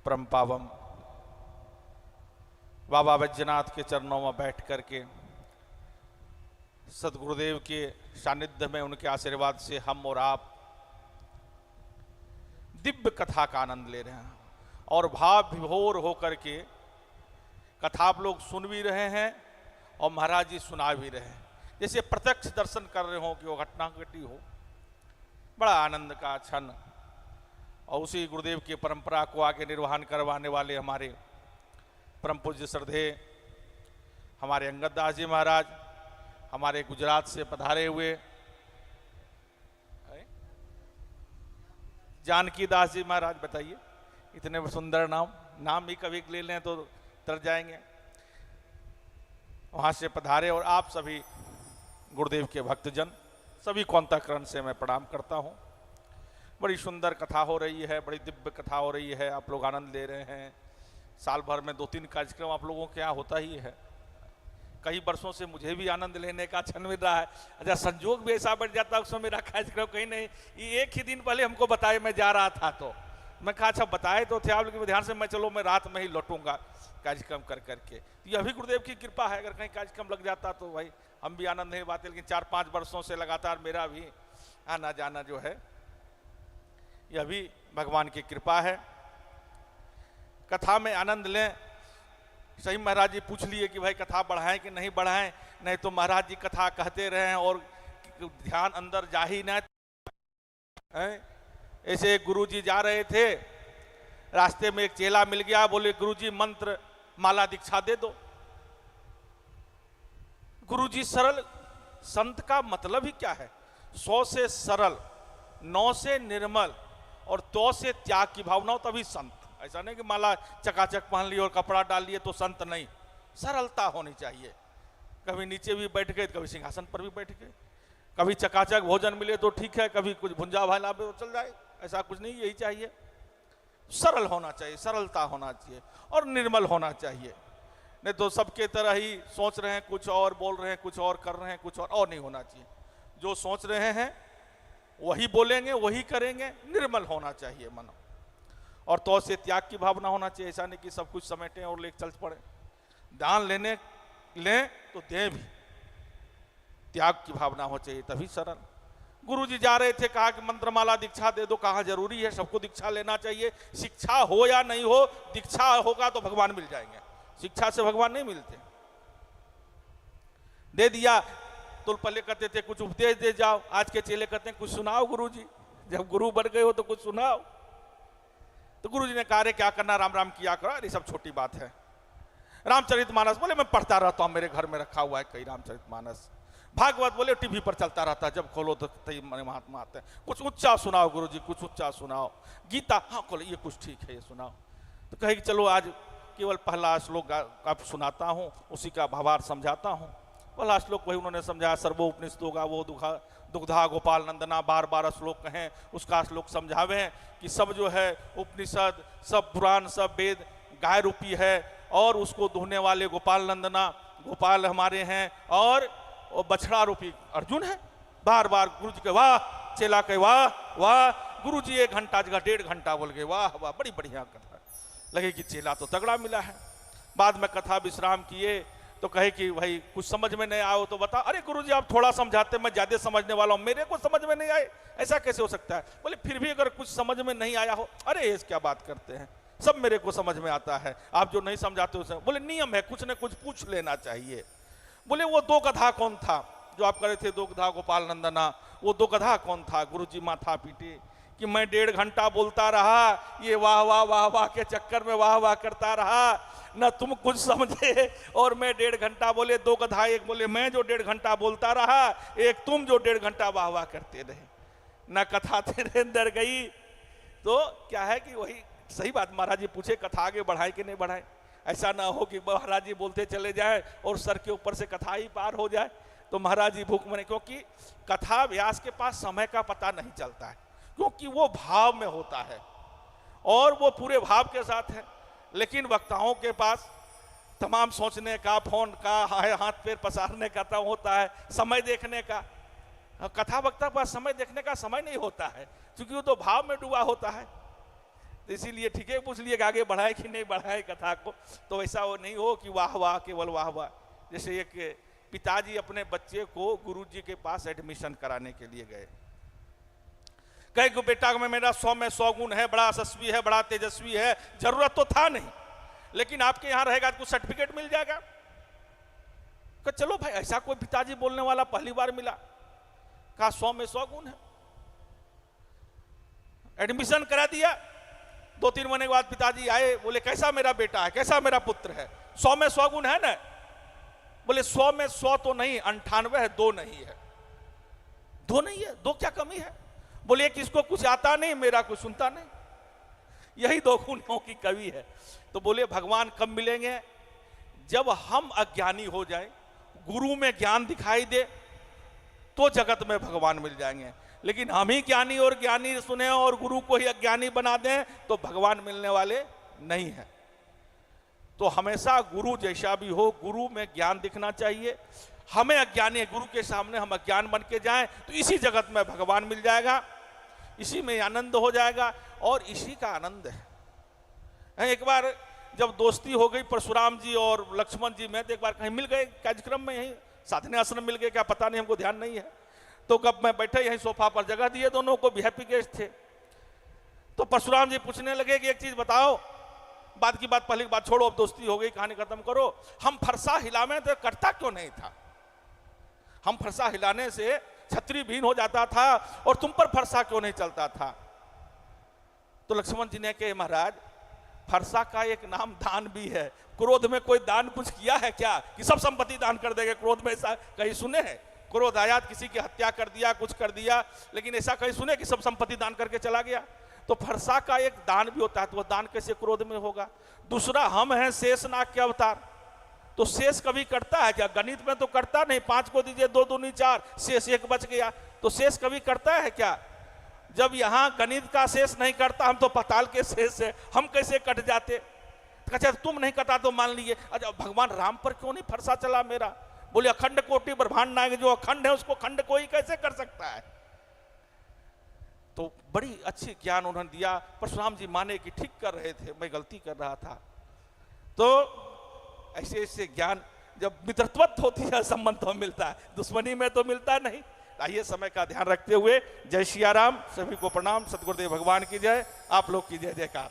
परम पावन बाबा बैजनाथ के चरणों में बैठ करके सदगुरुदेव के सानिध्य में उनके आशीर्वाद से हम और आप दिव्य कथा का आनंद ले रहे हैं और भाव विभोर होकर के कथा आप लोग सुन भी रहे हैं और महाराज जी सुना भी रहे हैं, जैसे प्रत्यक्ष दर्शन कर रहे हो कि वो घटना घटी हो। बड़ा आनंद का क्षण। और उसी गुरुदेव की परंपरा को आगे निर्वहन करवाने वाले हमारे परम पूज्य श्रद्धे हमारे अंगद दास जी महाराज, हमारे गुजरात से पधारे हुए जानकी दास जी महाराज, बताइए इतने सुंदर नाम भी कभी ले लें तो तर जाएंगे। वहां से पधारे और आप सभी गुरुदेव के भक्तजन सभी को अंतःकरण से मैं प्रणाम करता हूं। बड़ी सुंदर कथा हो रही है, बड़ी दिव्य कथा हो रही है, आप लोग आनंद ले रहे हैं। साल भर में 2-3 कार्यक्रम आप लोगों के यहाँ होता ही है। कई वर्षों से मुझे भी आनंद लेने का क्षण मिल रहा है। अच्छा, संजोग भी ऐसा बढ़ जाता है उसमें मेरा कार्यक्रम कहीं नहीं, ये एक ही दिन पहले हमको बताए मैं जा रहा था, तो मैं कहा अच्छा बताए तो थे आप, लेकिन ध्यान से मैं चलो मैं रात में ही लौटूंगा कार्यक्रम कर करके। यह भी गुरुदेव की कृपा है, अगर कहीं कार्यक्रम लग जाता तो भाई हम भी आनंद नहीं पाते, लेकिन 4-5 वर्षों से लगातार मेरा भी आना जाना जो है यह भी भगवान की कृपा है। कथा में आनंद लें। सही महाराज जी पूछ लिए कि भाई कथा बढ़ाएं कि नहीं बढ़ाएं, नहीं तो महाराज जी कथा कहते रहें और ध्यान अंदर जा ही ना। ऐसे गुरु जी जा रहे थे, रास्ते में एक चेला मिल गया, बोले गुरु जी मंत्र माला दीक्षा दे दो। गुरु जी सरल, संत का मतलब ही क्या है? 100 से सरल, 9 से निर्मल और 2 से त्याग की भावना हो तभी संत। ऐसा नहीं कि माला चकाचक पहन ली और कपड़ा डाल लिए तो संत नहीं। सरलता होनी चाहिए। कभी नीचे भी बैठ गए, कभी सिंहासन पर भी बैठ गए, कभी चकाचक भोजन मिले तो ठीक है, कभी कुछ भुंजा भाला तो चल जाए, ऐसा कुछ नहीं। यही चाहिए, सरल होना चाहिए, सरलता होना चाहिए और निर्मल होना चाहिए। नहीं तो सबके तरह ही सोच रहे हैं कुछ और, बोल रहे हैं कुछ और, कर रहे हैं कुछ और नहीं होना चाहिए। जो सोच रहे हैं वही बोलेंगे, वही करेंगे, निर्मल होना चाहिए मन। और तो से त्याग की भावना होना चाहिए। ऐसा नहीं कि सब कुछ समेटें और लेकर चल पड़े। दान लें तो दें भी, त्याग की भावना हो चाहिए तभी सरल। गुरु जी जा रहे थे, कहा कि मंत्रमाला दीक्षा दे दो। कहा जरूरी है, सबको दीक्षा लेना चाहिए। शिक्षा हो या नहीं हो, दीक्षा होगा तो भगवान मिल जाएंगे, शिक्षा से भगवान नहीं मिलते। दे दिया तो पहले कहते थे कुछ उपदेश दे जाओ, आज के चेले कहते हैं कुछ सुनाओ गुरु जी। जब गुरु बन गए हो तो कुछ सुनाओ। तो गुरु जी ने कहा क्या करना, राम राम किया करो, अरे सब छोटी बात है। रामचरितमानस बोले मैं पढ़ता रहता हूं, मेरे घर में रखा हुआ है कई रामचरितमानस। भागवत बोले टीवी पर चलता रहता है, जब खोलो तो महात्मा आते हैं। कुछ ऊंचा सुनाओ गुरु जी, कुछ ऊंचा सुनाओ। गीता, हाँ खोलो, ये कुछ ठीक है, ये सुनाओ। तो कहे कि चलो आज केवल पहला श्लोक आप सुनाता हूँ, उसी का भावार्थ समझाता हूँ। पहला श्लोक वही उन्होंने समझाया, सर्वोपनिषदोगा वो दुग्धा गोपाल नंदना, बार 12 श्लोक कहें, उसका श्लोक समझावे कि सब जो है उपनिषद, सब पुराण, सब वेद गाय रूपी है और उसको दुहने वाले गोपाल नंदना, गोपाल हमारे हैं और बछड़ा रूपी अर्जुन है। बार बार गुरु जी के वाह, चेला के वाह वाह। गुरु जी 1 घंटा जगह 1.5 घंटा बोल गए वाह वाह, बड़ी बढ़िया कथा। लगे कि चेला तो तगड़ा मिला है। बाद में कथा विश्राम किए तो कहे कि भाई कुछ समझ में नहीं आया तो बता। अरे गुरु जी आप थोड़ा समझाते, मैं ज्यादा समझने वाला हूं, मेरे को समझ में नहीं आए, ऐसा कैसे हो सकता है? बोले फिर भी अगर कुछ समझ में नहीं आया हो, अरे इस क्या बात करते हैं, सब मेरे को समझ में आता है, आप जो नहीं समझाते उसे। बोले नियम है, कुछ न कुछ पूछ लेना चाहिए। बोले वो 2 गधा कौन था जो आप करे थे, 2 गधा गोपाल नंदना, वो 2 गधा कौन था? गुरु जी माथा पीटे कि मैं 1.5 घंटा बोलता रहा, ये वाह वाह वाह वाह के चक्कर में वाह वाह करता रहा, न तुम कुछ समझे और मैं 1.5 घंटा बोले। 2 गधा, एक बोले मैं जो 1.5 घंटा बोलता रहा, एक तुम जो 1.5 घंटा वाह वाह करते रहे, न कथा तेरे अंदर गई। तो क्या है कि वही सही बात, महाराज जी पूछे कथा आगे बढ़ाए कि नहीं बढ़ाए। ऐसा ना हो कि महाराज जी बोलते चले जाए और सर के ऊपर से कथा ही पार हो जाए तो महाराज जी भूख मरे। क्योंकि कथा व्यास के पास समय का पता नहीं चलता है, क्योंकि वो भाव में होता है और वो पूरे भाव के साथ है। लेकिन वक्ताओं के पास तमाम सोचने का, फोन का, हाथ पैर पसारने का तो होता है, समय देखने का। कथा वक्ता के पास समय देखने का समय नहीं होता है, क्योंकि वो तो भाव में डूबा होता है। तो इसीलिए ठीक है पूछ लिए कि आगे बढ़ाए कि नहीं बढ़ाए कथा को। तो ऐसा वो नहीं हो कि वाह वाह केवल वाह वाह। जैसे एक पिताजी अपने बच्चे को गुरुजी के पास एडमिशन कराने के लिए गए, कहे कि बेटा में मेरा 100 में 100 गुण है, बड़ा यशस्वी है, बड़ा तेजस्वी है, जरूरत तो था नहीं, लेकिन आपके यहां रहेगा तो कुछ सर्टिफिकेट मिल जाएगा। कहा चलो भाई, ऐसा कोई पिताजी बोलने वाला पहली बार मिला। कहा 100 में 100 गुण है। एडमिशन करा दिया। 2-3 महीने के बाद पिताजी आए, बोले कैसा मेरा बेटा है, कैसा मेरा पुत्र है, 100 में 100 गुण है ना? बोले 100 में 100 तो नहीं, 98 है, 2 नहीं है। 2 नहीं है, 2 क्या कमी है? बोले किसको कुछ आता नहीं, मेरा कुछ सुनता नहीं, यही 2 गुणों की कवि है। तो बोले भगवान कब मिलेंगे? जब हम अज्ञानी हो जाए, गुरु में ज्ञान दिखाई दे, तो जगत में भगवान मिल जाएंगे। लेकिन हम ही ज्ञानी और ज्ञानी सुने और गुरु को ही अज्ञानी बना दें तो भगवान मिलने वाले नहीं है। तो हमेशा गुरु जैसा भी हो, गुरु में ज्ञान दिखना चाहिए। हमें अज्ञानी है, गुरु के सामने हम अज्ञान बन के जाएं तो इसी जगत में भगवान मिल जाएगा, इसी में आनंद हो जाएगा, और इसी का आनंद है। एक बार जब दोस्ती हो गई परशुराम जी और लक्ष्मण जी में, तो एक बार कहीं मिल गए कार्यक्रम में, यहीं साधने आश्रम मिल गए, क्या पता नहीं, हमको ध्यान नहीं है। तो कब मैं बैठे यहीं सोफा पर जगह दिए दोनों को, वीआईपी गेस्ट थे। तो परशुराम जी पूछने लगे कि एक चीज बताओ, बात की बात पहले की बात छोड़ो, अब दोस्ती हो गई, कहानी खत्म करो। हम फरसा हिलाने तो करता क्यों नहीं था? हम फरसा हिलाने से छतरी भीन हो जाता था, और तुम पर फरसा क्यों नहीं चलता था? तो लक्ष्मण जी ने कहा महाराज, फरसा का एक नाम दान भी है। क्रोध में कोई दान कुछ किया है क्या कि सब संपत्ति दान कर देंगे? क्रोध में ऐसा कहीं सुने हैं? क्रोध आया, किसी की हत्या कर दिया, कुछ कर दिया, लेकिन ऐसा कहीं सुने कि सब संपत्ति दान करके चला गया? तो फरसा का एक दान भी होता है, तो वह दान कैसे क्रोध में होगा? दूसरा, हम हैं शेषनाग के अवतार, तो शेष कभी करता है क्या? गणित में तो करता नहीं, 5 को दीजिए 2 दूनी 4, शेष 1 बच गया, तो शेष कभी करता है क्या? जब यहां गणित का शेष नहीं करता, हम तो पाताल के शेष है, हम कैसे कट जाते? अच्छा तुम नहीं कटा तो मान लिए, अच्छा भगवान राम पर क्यों नहीं फरसा चला मेरा? बोले अखंड कोटि ब्रह्मांड नायक, जो अखंड है उसको खंड कोई कैसे कर सकता है? तो बड़ी अच्छी ज्ञान उन्होंने दिया। परशुराम जी माने कि ठीक कर रहे थे, मैं गलती कर रहा था। तो ऐसे ऐसे ज्ञान जब मित्रत्व होती है, संबंध तो मिलता है, दुश्मनी में तो मिलता नहीं। आइए समय का ध्यान रखते हुए जय सिया राम, सभी को प्रणाम, सतगुरुदेव भगवान की जय, आप लोग की जय जयकार।